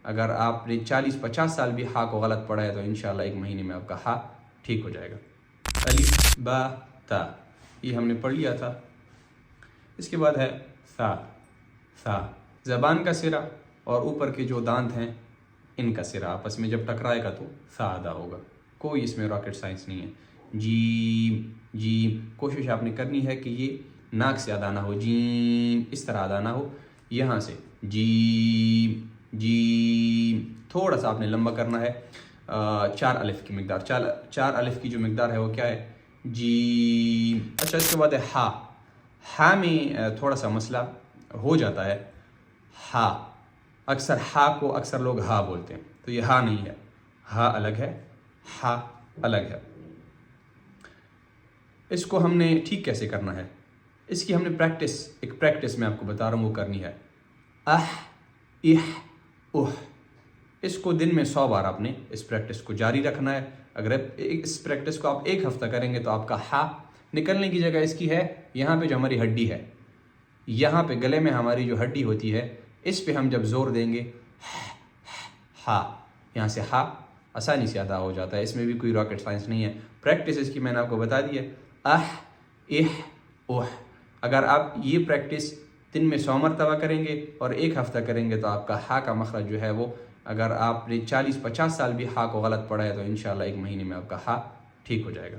اگر آپ نے 40-50 سال بھی ہا کو غلط پڑھا ہے تو انشاءاللہ 1 مہینے میں آپ کا ہا ٹھیک ہو جائے گا۔ الف با تا، یہ ہم نے پڑھ لیا تھا۔ اس کے بعد ہے ثا۔ ثا زبان کا سرا اور اوپر کے جو دانت ہیں ان کا سرا آپس میں جب ٹکرائے گا تو ثا ادا ہوگا، کوئی اس میں راکٹ سائنس نہیں ہے۔ جیم جیم، کوشش آپ نے کرنی ہے کہ یہ ناک سے ادا نہ ہو، جیم اس طرح ادا نہ ہو، یہاں سے جیم جیم، تھوڑا سا آپ نے لمبا کرنا ہے۔ 4 الف کی مقدار، 4 الف کی جو مقدار ہے وہ کیا ہے؟ جیم۔ اچھا اس کے بعد ہے ہا۔ ہا میں تھوڑا سا مسئلہ ہو جاتا ہے۔ ہا اکثر ہا کو اکثر لوگ ہا بولتے ہیں، تو یہ ہا نہیں ہے، ہا الگ ہے، ہا الگ ہے۔ اس کو ہم نے ٹھیک کیسے کرنا ہے؟ اس کی ہم نے ایک پریکٹس میں آپ کو بتا رہا ہوں وہ کرنی ہے۔ اح اح اح، اس کو دن میں 100 بار آپ نے اس پریکٹس کو جاری رکھنا ہے۔ اگر اس پریکٹس کو آپ 1 ہفتہ کریں گے تو آپ کا ہا نکلنے کی جگہ اس کی ہے یہاں پہ جو ہماری ہڈی ہے، یہاں پہ گلے میں ہماری جو ہڈی ہوتی ہے اس پہ ہم جب زور دیں گے ہا، یہاں سے ہا آسانی سے ادا ہو جاتا ہے، اس میں بھی کوئی راکٹ سائنس نہیں ہے۔ پریکٹس اس کی میں نے آپ کو بتا دی ہے، اح اح اح۔ اگر آپ یہ پریکٹس دن میں 100 مرتبہ کریں گے اور 1 ہفتہ کریں گے تو آپ کا ہا کا مخرج جو ہے وہ، اگر آپ نے 40-50 سال بھی ہا کو غلط پڑھا ہے تو انشاءاللہ 1 مہینے میں آپ کا ہا ٹھیک ہو جائے گا۔